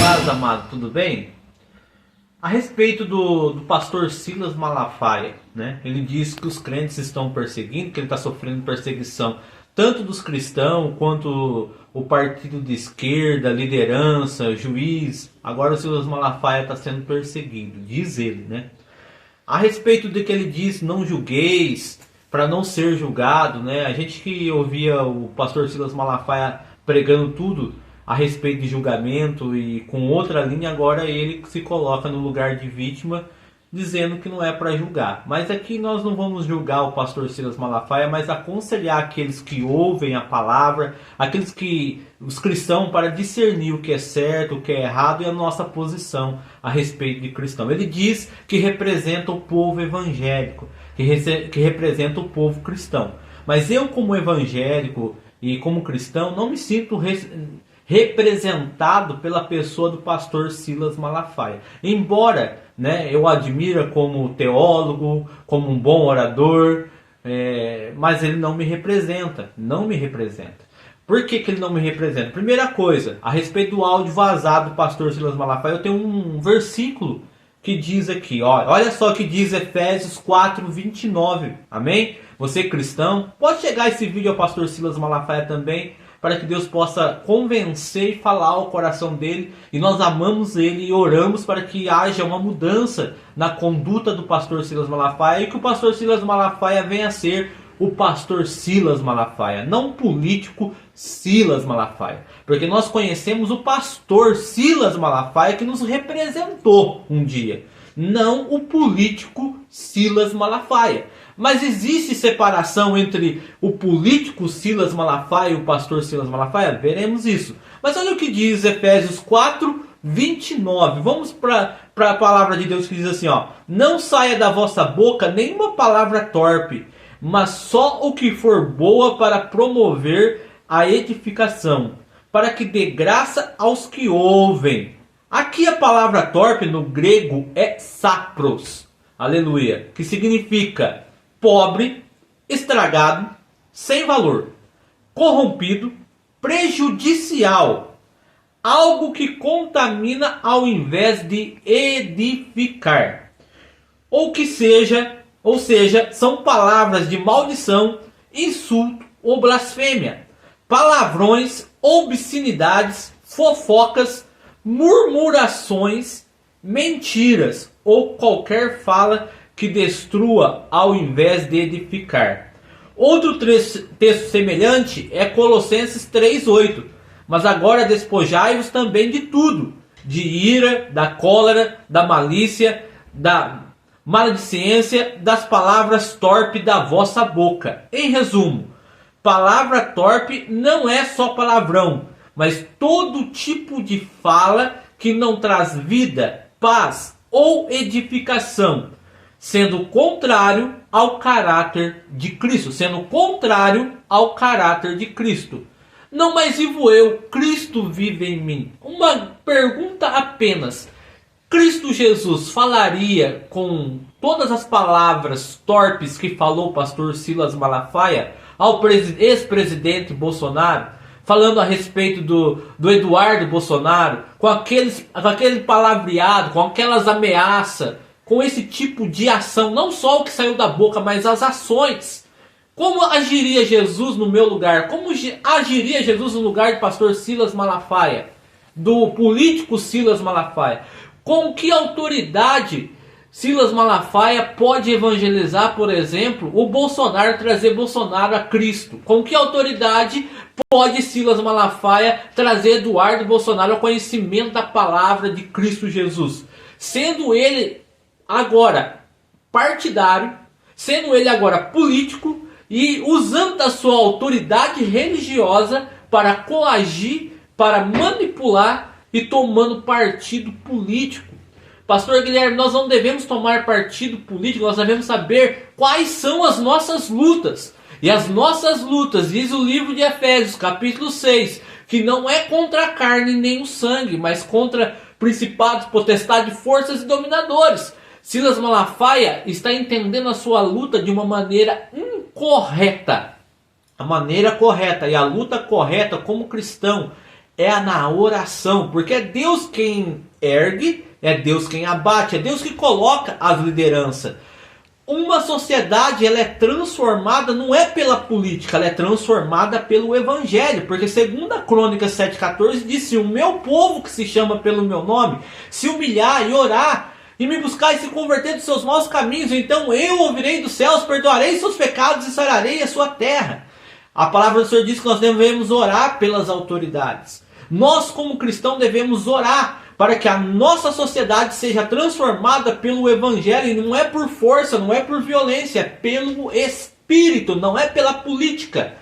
paz, amado, tudo bem? A respeito do pastor Silas Malafaia, né? Ele diz que os crentes estão perseguindo, que ele está sofrendo perseguição tanto dos cristãos quanto o partido de esquerda, liderança, juiz. Agora o Silas Malafaia está sendo perseguido, diz ele, né? A respeito de que ele diz não julgueis para não ser julgado, né? A gente que ouvia o pastor Silas Malafaia pregando tudo a respeito de julgamento e com outra linha, agora ele se coloca no lugar de vítima, dizendo que não é para julgar. Mas aqui nós não vamos julgar o pastor Silas Malafaia, mas aconselhar aqueles que ouvem a palavra, os cristãos, para discernir o que é certo, o que é errado e a nossa posição a respeito de cristão. Ele diz que representa o povo evangélico, que representa o povo cristão. Mas eu, como evangélico e como cristão, não me sinto representado pela pessoa do pastor Silas Malafaia. Embora, né, eu admire como teólogo, como um bom orador, mas ele não me representa. Não me representa. Por que ele não me representa? Primeira coisa, a respeito do áudio vazado do pastor Silas Malafaia, eu tenho um versículo que diz aqui, olha só o que diz Efésios 4:29, amém? Você cristão, pode chegar esse vídeo ao pastor Silas Malafaia também, para que Deus possa convencer e falar ao coração dele. E nós amamos ele e oramos para que haja uma mudança na conduta do pastor Silas Malafaia e que o pastor Silas Malafaia venha a ser o pastor Silas Malafaia, não o político Silas Malafaia. Porque nós conhecemos o pastor Silas Malafaia que nos representou um dia, não o político Silas Malafaia. Mas existe separação entre o político Silas Malafaia e o pastor Silas Malafaia? Veremos isso. Mas olha o que diz Efésios 4:29. Vamos para a palavra de Deus que diz assim, não saia da vossa boca nenhuma palavra torpe, mas só o que for boa para promover a edificação, para que dê graça aos que ouvem. Aqui a palavra torpe no grego é sapros, aleluia, que significa pobre, estragado, sem valor, corrompido, prejudicial, algo que contamina ao invés de edificar. Ou seja, são palavras de maldição, insulto ou blasfêmia, palavrões, obscenidades, fofocas, murmurações, mentiras ou qualquer fala que destrua ao invés de edificar. Outro texto semelhante é Colossenses 3:8. Mas agora despojai-vos também de tudo, de ira, da cólera, da malícia, da maledicência, das palavras torpes da vossa boca. Em resumo, palavra torpe não é só palavrão, mas todo tipo de fala que não traz vida, paz ou edificação, sendo contrário ao caráter de Cristo. Não mais vivo eu, Cristo vive em mim. Uma pergunta apenas. Cristo Jesus falaria com todas as palavras torpes que falou o pastor Silas Malafaia ao ex-presidente Bolsonaro, falando a respeito do Eduardo Bolsonaro, com aquele palavreado, com aquelas ameaças, com esse tipo de ação, não só o que saiu da boca, mas as ações? Como agiria Jesus no meu lugar? Como agiria Jesus no lugar do pastor Silas Malafaia? Do político Silas Malafaia? Com que autoridade Silas Malafaia pode evangelizar, por exemplo, o Bolsonaro, trazer Bolsonaro a Cristo? Com que autoridade pode Silas Malafaia trazer Eduardo Bolsonaro ao conhecimento da palavra de Cristo Jesus? Sendo ele agora partidário, sendo ele agora político e usando da sua autoridade religiosa para coagir, para manipular e tomando partido político. Pastor Guilherme, nós não devemos tomar partido político, nós devemos saber quais são as nossas lutas. E as nossas lutas, diz o livro de Efésios, capítulo 6, que não é contra a carne nem o sangue, mas contra principados, potestades, forças e dominadores. Silas Malafaia está entendendo a sua luta de uma maneira incorreta. A maneira correta e a luta correta como cristão é na oração, porque é Deus quem ergue, é Deus quem abate, é Deus que coloca as lideranças. Uma sociedade, ela é transformada não é pela política, ela é transformada pelo evangelho, porque segundo a Crônicas 7,14 diz: se o meu povo que se chama pelo meu nome se humilhar e orar e me buscar e se converter dos seus maus caminhos, então eu ouvirei dos céus, perdoarei seus pecados e sararei a sua terra. A palavra do Senhor diz que nós devemos orar pelas autoridades. Nós, como cristãos, devemos orar para que a nossa sociedade seja transformada pelo evangelho, e não é por força, não é por violência, é pelo Espírito, não é pela política.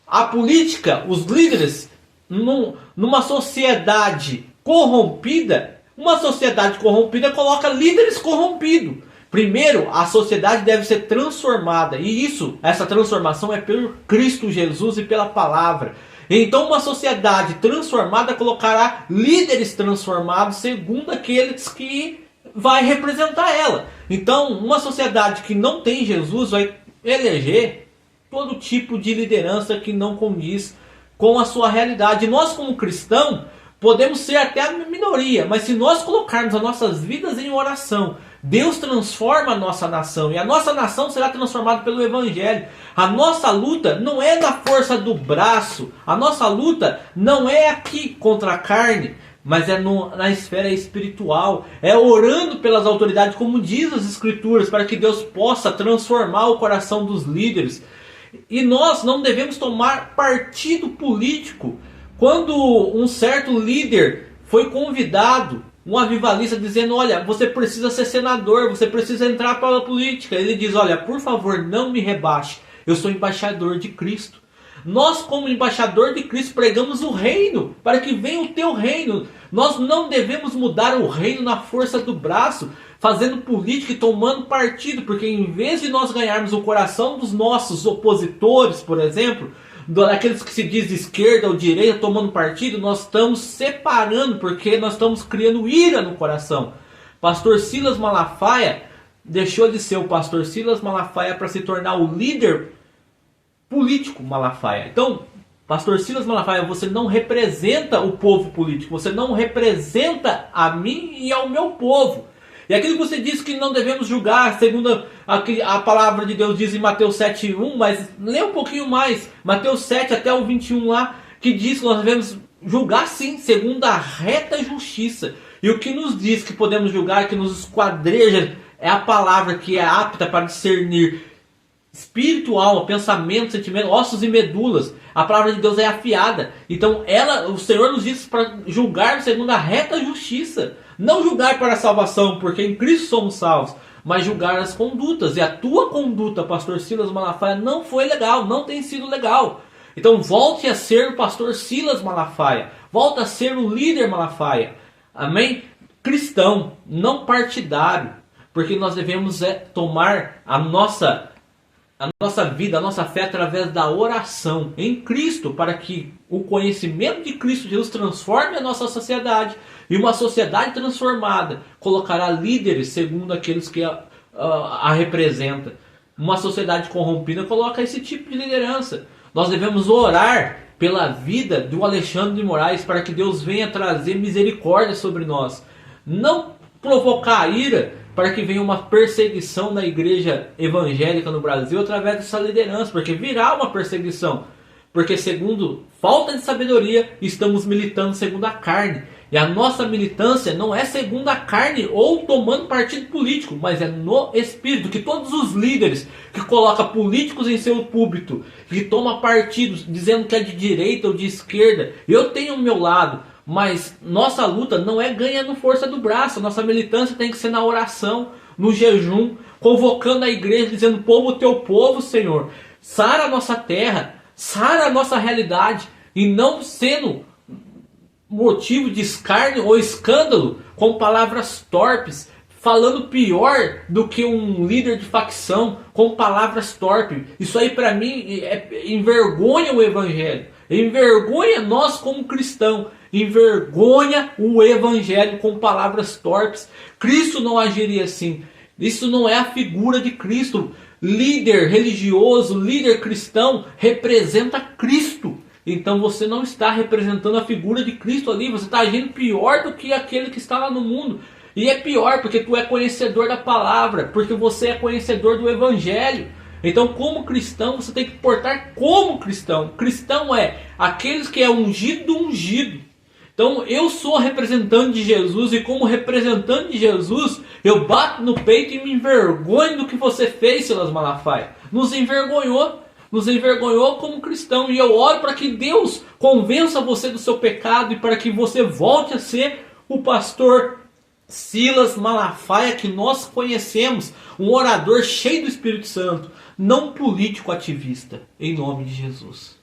A política, os líderes, numa sociedade corrompida, uma sociedade corrompida coloca líderes corrompidos. Primeiro, a sociedade deve ser transformada, e essa transformação é por Cristo Jesus e pela palavra. Então uma sociedade transformada colocará líderes transformados segundo aqueles que vai representar ela. Então uma sociedade que não tem Jesus vai eleger todo tipo de liderança que não condiz com a sua realidade. E nós, como cristãos, podemos ser até a minoria, mas se nós colocarmos as nossas vidas em oração, Deus transforma a nossa nação, e a nossa nação será transformada pelo evangelho. A nossa luta não é na força do braço, a nossa luta não é aqui contra a carne, mas é na esfera espiritual, é orando pelas autoridades, como diz as escrituras, para que Deus possa transformar o coração dos líderes. E nós não devemos tomar partido político. Quando um certo líder foi convidado, um avivalista, dizendo: olha, você precisa ser senador, você precisa entrar para a política, ele diz: olha, por favor, não me rebaixe, eu sou embaixador de Cristo. Nós, como embaixador de Cristo, pregamos o reino, para que venha o teu reino. Nós não devemos mudar o reino na força do braço, fazendo política e tomando partido, porque em vez de nós ganharmos o coração dos nossos opositores, por exemplo, daqueles que se diz de esquerda ou direita tomando partido, nós estamos separando, porque nós estamos criando ira no coração. Pastor Silas Malafaia deixou de ser o pastor Silas Malafaia para se tornar o líder político Malafaia. Então, pastor Silas Malafaia, você não representa o povo político, você não representa a mim e ao meu povo. E aquilo que você disse que não devemos julgar, segundo a palavra de Deus diz em Mateus 7:1, mas lê um pouquinho mais, Mateus 7 até o 21 lá, que diz que nós devemos julgar sim, segundo a reta justiça. E o que nos diz que podemos julgar, que nos esquadreja, é a palavra que é apta para discernir espírito, alma, pensamento, sentimento, ossos e medulas. A palavra de Deus é afiada. Então o Senhor nos diz para julgar segundo a reta justiça. Não julgar para a salvação, porque em Cristo somos salvos, mas julgar as condutas. E a tua conduta, pastor Silas Malafaia, não foi legal, não tem sido legal. Então volte a ser o pastor Silas Malafaia, volta a ser o líder Malafaia. Amém? Cristão, não partidário, porque nós devemos tomar a nossa vida, a nossa fé através da oração em Cristo, para que o conhecimento de Cristo Jesus transforme a nossa sociedade, e uma sociedade transformada colocará líderes segundo aqueles que a representa. Uma sociedade corrompida coloca esse tipo de liderança. Nós devemos orar pela vida do Alexandre de Moraes, para que Deus venha trazer misericórdia sobre nós. Não provocar ira, para que venha uma perseguição na igreja evangélica no Brasil através dessa liderança, porque virá uma perseguição. Porque segundo falta de sabedoria, estamos militando segundo a carne. E a nossa militância não é segundo a carne ou tomando partido político, mas é no Espírito. Que todos os líderes que colocam políticos em seu púlpito, que tomam partidos dizendo que é de direita ou de esquerda, eu tenho o meu lado, mas nossa luta não é ganha no força do braço. Nossa militância tem que ser na oração, no jejum, convocando a igreja, dizendo: povo, teu povo, Senhor, sara a nossa terra, sara a nossa realidade, e não sendo motivo de escárnio ou escândalo com palavras torpes, falando pior do que um líder de facção com palavras torpes. Isso aí para mim envergonha o evangelho, envergonha nós como cristãos, envergonha o evangelho com palavras torpes. Cristo não agiria assim. Isso não é a figura de Cristo. Líder religioso, líder cristão representa Cristo. então você não está representando a figura de Cristo ali, você está agindo pior do que aquele que está lá no mundo. E é pior porque tu é conhecedor da palavra, porque você é conhecedor do evangelho. Então, como cristão, você tem que portar como cristão. Cristão é aqueles que é ungido do ungido. Então, eu sou representante de Jesus e como representante de Jesus, eu bato no peito e me envergonho do que você fez, Silas Malafaia. Nos envergonhou como cristão. E eu oro para que Deus convença você do seu pecado e para que você volte a ser o pastor Silas Malafaia que nós conhecemos, um orador cheio do Espírito Santo, não político ativista, em nome de Jesus.